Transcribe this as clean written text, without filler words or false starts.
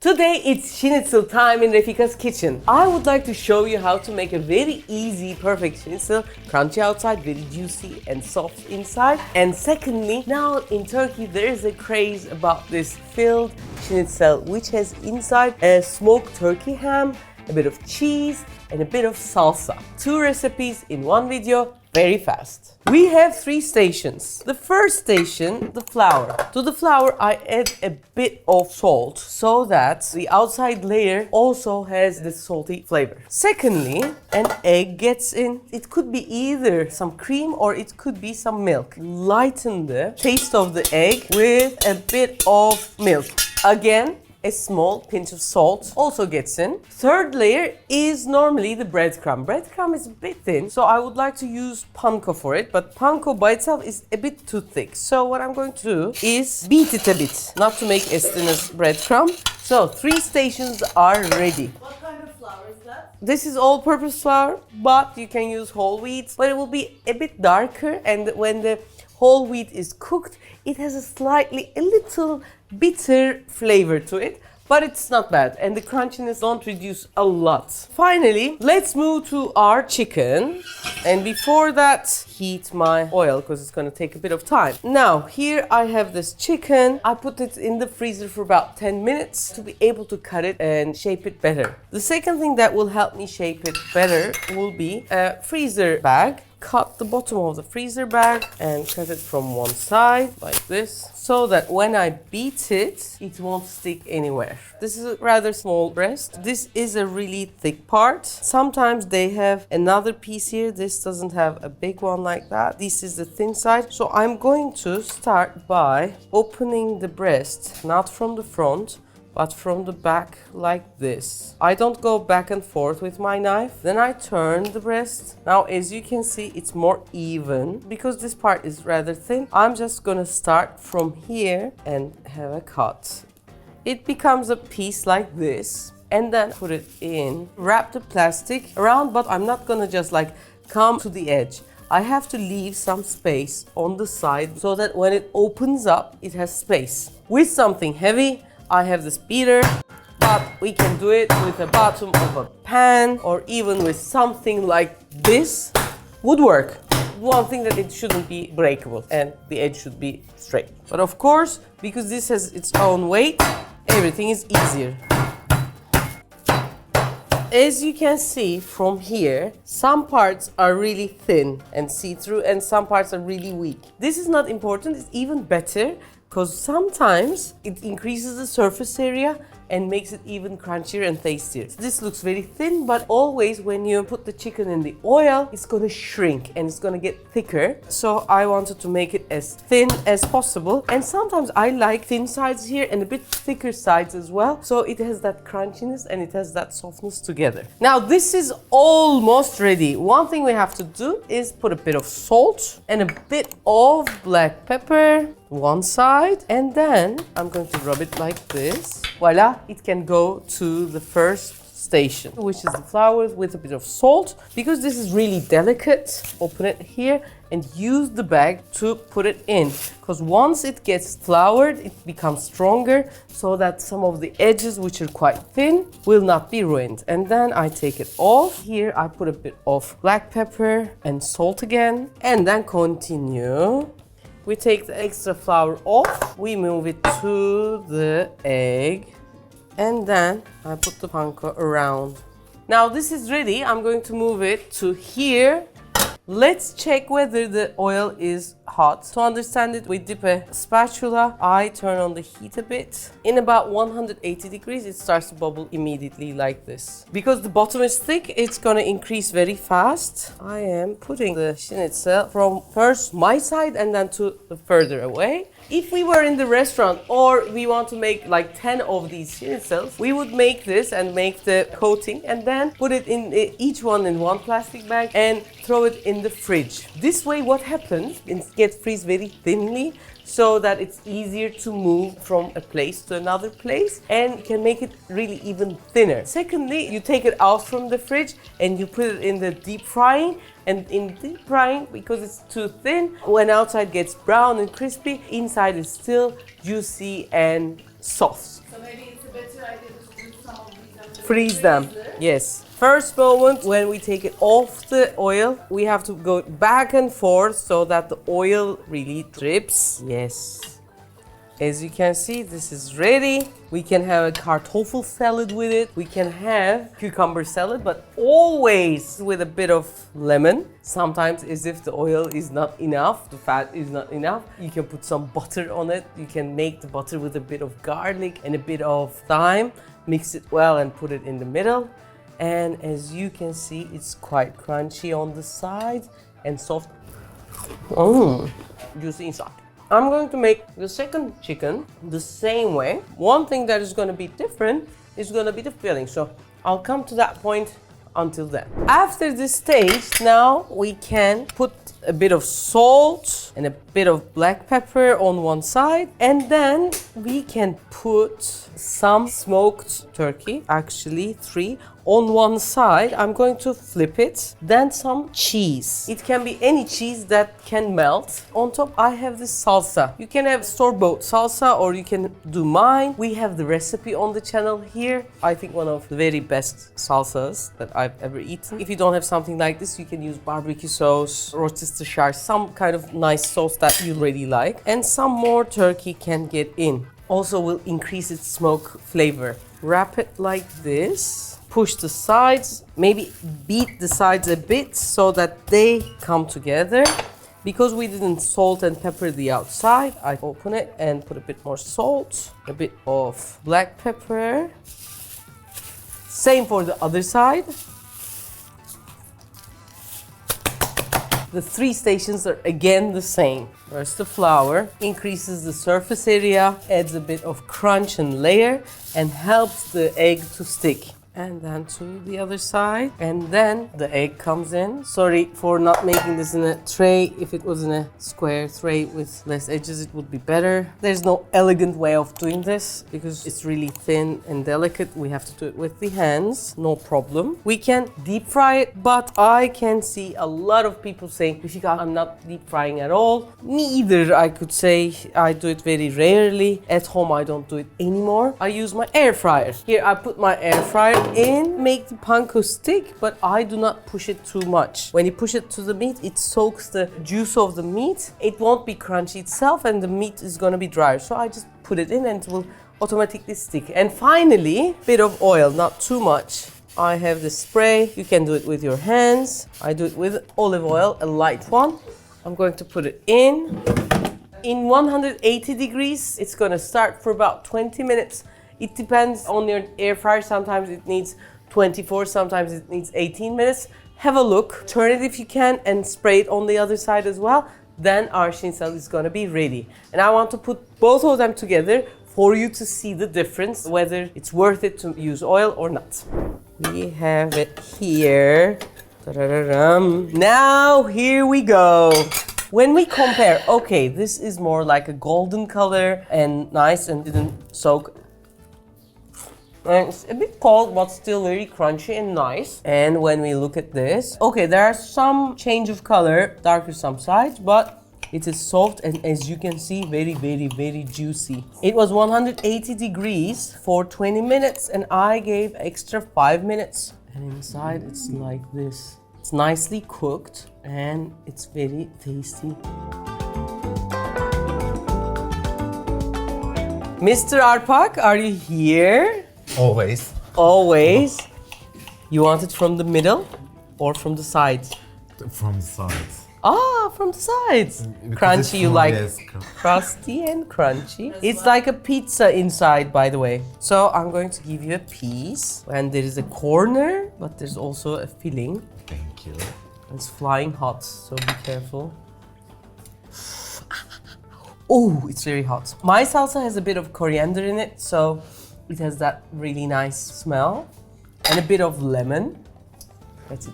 Today it's schnitzel time in Refika's kitchen. I would like to show you how to make a very easy, perfect schnitzel, crunchy outside, very juicy and soft inside. And secondly, now in Turkey there is a craze about this filled schnitzel, which has inside a smoked turkey ham, a bit of cheese, and a bit of salsa. 2 recipes in one video, very fast. We have 3 stations. The first station, the flour. To the flour, I add a bit of salt so that the outside layer also has this salty flavor. Secondly, an egg gets in. It could be either some cream or it could be some milk. Lighten the taste of the egg with a bit of milk. Again, a small pinch of salt also gets in. Third layer is normally the breadcrumb. Breadcrumb is a bit thin, so I would like to use panko for it, but panko by itself is a bit too thick. So what I'm going to do is beat it a bit, not to make as thin as breadcrumb. So 3 stations are ready. What kind of flour is that? This is all-purpose flour, but you can use whole wheat, but it will be a bit darker, and when the whole wheat is cooked, it has a little bitter flavor to it, but it's not bad, and the crunchiness don't reduce a lot. Finally, let's move to our chicken, and before that, heat my oil because it's going to take a bit of time. Now, here I have this chicken. I put it in the freezer for about 10 minutes to be able to cut it and shape it better. The second thing that will help me shape it better will be a freezer bag. Cut the bottom of the freezer bag and cut it from one side like this, so that when I beat it, it won't stick anywhere. This is a rather small breast. This is a really thick part. Sometimes they have another piece here. This doesn't have a big one like that. This is the thin side. So I'm going to start by opening the breast, not from the front, but from the back like this. I don't go back and forth with my knife. Then I turn the breast. Now, as you can see, it's more even. Because this part is rather thin, I'm just gonna start from here and have a cut. It becomes a piece like this, and then put it in. Wrap the plastic around, but I'm not gonna just like come to the edge. I have to leave some space on the side so that when it opens up, it has space. With something heavy, I have this beater, but we can do it with the bottom of a pan or even with something like this would work. One thing that it shouldn't be breakable and the edge should be straight. But of course, because this has its own weight, everything is easier. As you can see from here, some parts are really thin and see-through and some parts are really weak. This is not important, it's even better because sometimes it increases the surface area and makes it even crunchier and tastier. This looks very thin, but always when you put the chicken in the oil, it's gonna shrink and it's gonna get thicker. So I wanted to make it as thin as possible. And sometimes I like thin sides here and a bit thicker sides as well. So it has that crunchiness and it has that softness together. Now this is almost ready. One thing we have to do is put a bit of salt and a bit of black pepper, one side, and then I'm going to rub it like this. Voila, it can go to the first station, which is the flour with a bit of salt. Because this is really delicate, open it here and use the bag to put it in. Because once it gets floured, it becomes stronger so that some of the edges, which are quite thin, will not be ruined. And then I take it off. Here I put a bit of black pepper and salt again, and then continue. We take the extra flour off, we move it to the egg, and then I put the panko around. Now this is ready, I'm going to move it to here. Let's check whether the oil is hot. To understand it, we dip a spatula. I turn on the heat a bit. In about 180 degrees, it starts to bubble immediately like this. Because the bottom is thick, it's gonna increase very fast. I am putting the schnitzel from first my side and then to the further away. If we were in the restaurant or we want to make like 10 of these schnitzels, we would make this and make the coating and then put it in each one in one plastic bag and throw it in the fridge. This way what happens, it gets freezed very thinly so that it's easier to move from a place to another place and can make it really even thinner. Secondly, you take it out from the fridge and you put it in the deep frying. And in deep frying, because it's too thin, when outside gets brown and crispy, inside is still juicy and soft. So maybe it's a better idea to do some of these and Freeze them. Yes. First moment when we take it off the oil, we have to go back and forth so that the oil really drips. Yes. As you can see, this is ready. We can have a kartoffel salad with it. We can have cucumber salad, but always with a bit of lemon. Sometimes as if the oil is not enough, the fat is not enough, you can put some butter on it. You can make the butter with a bit of garlic and a bit of thyme. Mix it well and put it in the middle. And as you can see, it's quite crunchy on the sides and soft. Juicy inside. I'm going to make the second chicken the same way. One thing that is going to be different is going to be the filling. So I'll come to that point until then. After this stage, now we can put a bit of salt and a bit of black pepper on one side. And then we can put some smoked turkey, actually 3, on one side. I'm going to flip it. Then some cheese. It can be any cheese that can melt. On top, I have this salsa. You can have store-bought salsa or you can do mine. We have the recipe on the channel here. I think one of the very best salsas that I've ever eaten. If you don't have something like this, you can use barbecue sauce, Worcestershire, some kind of nice sauce that you really like. And some more turkey can get in. Also will increase its smoke flavor. Wrap it like this. Push the sides, maybe beat the sides a bit so that they come together. Because we didn't salt and pepper the outside, I open it and put a bit more salt, a bit of black pepper. Same for the other side. The 3 stations are again the same. First the flour, increases the surface area, adds a bit of crunch and layer, and helps the egg to stick. And then to the other side. And then the egg comes in. Sorry for not making this in a tray. If it was in a square tray with less edges, it would be better. There's no elegant way of doing this because it's really thin and delicate. We have to do it with the hands, no problem. We can deep fry it, but I can see a lot of people saying, Rifika, I'm not deep frying at all. Me either, I could say. I do it very rarely. At home, I don't do it anymore. I use my air fryer. Here, I put my air fryer in, make the panko stick, but I do not push it too much. When you push it to the meat, it soaks the juice of the meat. It won't be crunchy itself and the meat is gonna be drier. So I just put it in and it will automatically stick. And finally, bit of oil, not too much. I have the spray. You can do it with your hands. I do it with olive oil, a light one. I'm going to put it in. In 180 degrees, it's gonna start for about 20 minutes. It depends on your air fryer. Sometimes it needs 24, sometimes it needs 18 minutes. Have a look, turn it if you can and spray it on the other side as well. Then our schnitzel is gonna be ready. And I want to put both of them together for you to see the difference, whether it's worth it to use oil or not. We have it here. Ta-da-da-dum. Now, here we go. When we compare, okay, this is more like a golden color and nice and didn't soak. And it's a bit cold, but still very crunchy and nice. And when we look at this, okay, there are some change of color, darker some sides, but it is soft and as you can see, very, very, very juicy. It was 180 degrees for 20 minutes and I gave extra 5 minutes. And inside it's like this. It's nicely cooked and it's very tasty. Mr. Arpak, are you here? Always. Always. You want it from the middle or from the sides? From the sides. Ah, from the sides. Because Crunchy, it's you from- like yes, crusty and crunchy. It's like a pizza inside, by the way. So I'm going to give you a piece. And there is a corner, but there's also a filling. Thank you. It's flying hot, so be careful. Oh, it's very hot. My salsa has a bit of coriander in it, so it has that really nice smell. And a bit of lemon. That's it.